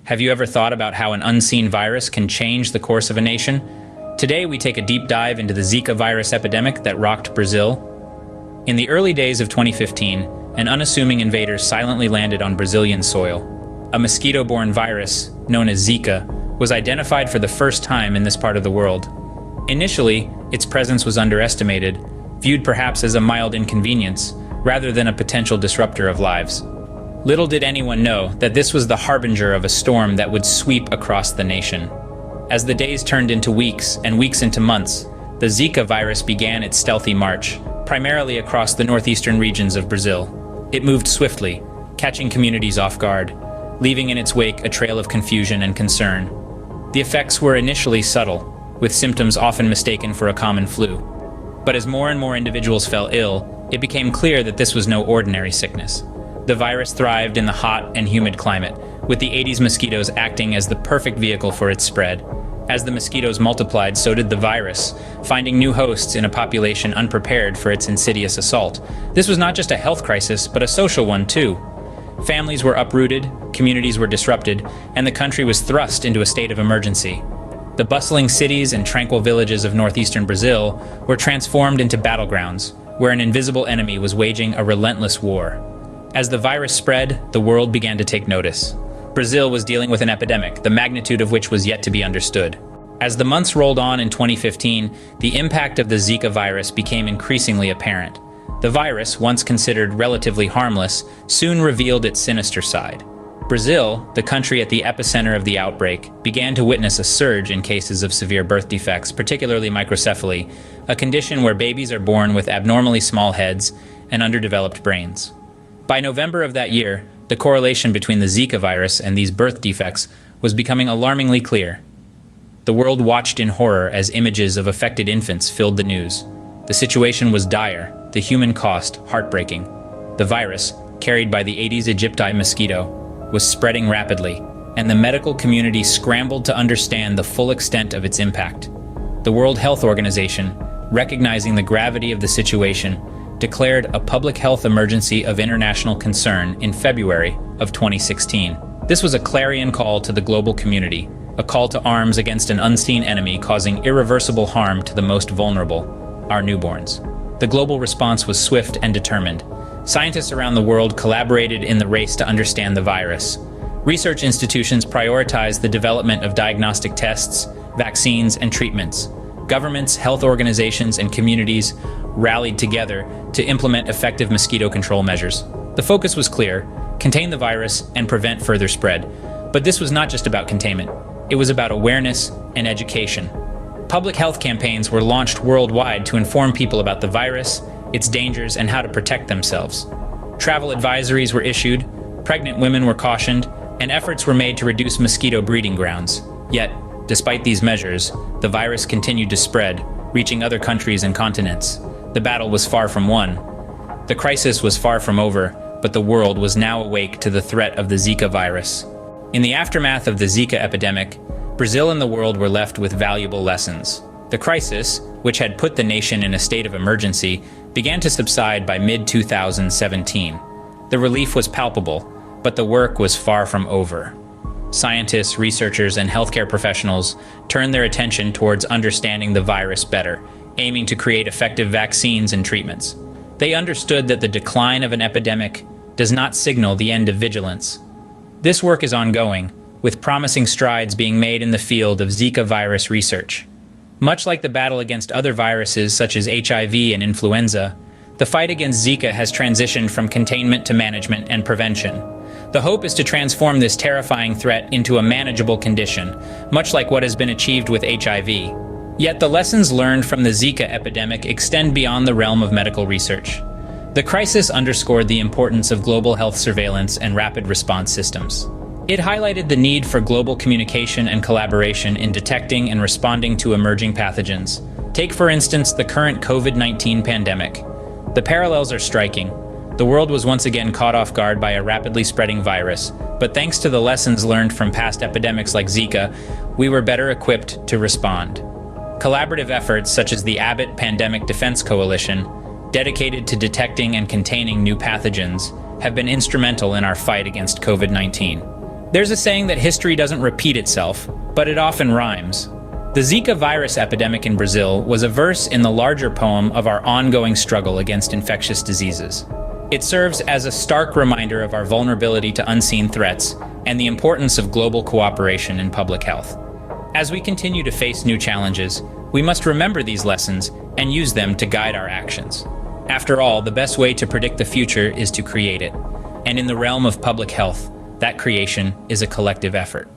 Have you ever thought about how an unseen virus can change the course of a nation? Today, we take a deep dive into the Zika virus epidemic that rocked Brazil. In the early days of 2015, an unassuming invader silently landed on Brazilian soil. A mosquito-borne virus, known as Zika, was identified for the first time in this part of the world. Initially, its presence was underestimated, viewed perhaps as a mild inconvenience, rather than a potential disruptor of lives. Little did anyone know that this was the harbinger of a storm that would sweep across the nation. As the days turned into weeks and weeks into months, the Zika virus began its stealthy march, primarily across the northeastern regions of Brazil. It moved swiftly, catching communities off guard, leaving in its wake a trail of confusion and concern. The effects were initially subtle, with symptoms often mistaken for a common flu. But as more and more individuals fell ill, it became clear that this was no ordinary sickness. The virus thrived in the hot and humid climate, with the Aedes mosquitoes acting as the perfect vehicle for its spread. As the mosquitoes multiplied, so did the virus, finding new hosts in a population unprepared for its insidious assault. This was not just a health crisis, but a social one too. Families were uprooted, communities were disrupted, and the country was thrust into a state of emergency. The bustling cities and tranquil villages of northeastern Brazil were transformed into battlegrounds, where an invisible enemy was waging a relentless war. As the virus spread, the world began to take notice. Brazil was dealing with an epidemic, the magnitude of which was yet to be understood. As the months rolled on in 2015, the impact of the Zika virus became increasingly apparent. The virus, once considered relatively harmless, soon revealed its sinister side. Brazil, the country at the epicenter of the outbreak, began to witness a surge in cases of severe birth defects, particularly microcephaly, a condition where babies are born with abnormally small heads and underdeveloped brains. By November of that year, the correlation between the Zika virus and these birth defects was becoming alarmingly clear. The world watched in horror as images of affected infants filled the news. The situation was dire, the human cost heartbreaking. The virus, carried by the Aedes aegypti mosquito, was spreading rapidly, and the medical community scrambled to understand the full extent of its impact. The World Health Organization, recognizing the gravity of the situation, declared a public health emergency of international concern in February of 2016. This was a clarion call to the global community, a call to arms against an unseen enemy causing irreversible harm to the most vulnerable, our newborns. The global response was swift and determined. Scientists around the world collaborated in the race to understand the virus. Research institutions prioritized the development of diagnostic tests, vaccines, and treatments. Governments, health organizations, and communities rallied together to implement effective mosquito control measures. The focus was clear: contain the virus and prevent further spread. But this was not just about containment. It was about awareness and education. Public health campaigns were launched worldwide to inform people about the virus, its dangers, and how to protect themselves. Travel advisories were issued, pregnant women were cautioned, and efforts were made to reduce mosquito breeding grounds. Yet, despite these measures, the virus continued to spread, reaching other countries and continents. The battle was far from won. The crisis was far from over, but the world was now awake to the threat of the Zika virus. In the aftermath of the Zika epidemic, Brazil and the world were left with valuable lessons. The crisis, which had put the nation in a state of emergency, began to subside by mid-2017. The relief was palpable, but the work was far from over. Scientists, researchers, and healthcare professionals turned their attention towards understanding the virus better, aiming to create effective vaccines and treatments. They understood that the decline of an epidemic does not signal the end of vigilance. This work is ongoing, with promising strides being made in the field of Zika virus research. Much like the battle against other viruses such as HIV and influenza, the fight against Zika has transitioned from containment to management and prevention. The hope is to transform this terrifying threat into a manageable condition, much like what has been achieved with HIV. Yet the lessons learned from the Zika epidemic extend beyond the realm of medical research. The crisis underscored the importance of global health surveillance and rapid response systems. It highlighted the need for global communication and collaboration in detecting and responding to emerging pathogens. Take, for instance, the current COVID-19 pandemic. The parallels are striking. The world was once again caught off guard by a rapidly spreading virus, but thanks to the lessons learned from past epidemics like Zika, we were better equipped to respond. Collaborative efforts such as the Abbott Pandemic Defense Coalition, dedicated to detecting and containing new pathogens, have been instrumental in our fight against COVID-19. There's a saying that history doesn't repeat itself, but it often rhymes. The Zika virus epidemic in Brazil was a verse in the larger poem of our ongoing struggle against infectious diseases. It serves as a stark reminder of our vulnerability to unseen threats and the importance of global cooperation in public health. As we continue to face new challenges, we must remember these lessons and use them to guide our actions. After all, the best way to predict the future is to create it. And in the realm of public health, that creation is a collective effort.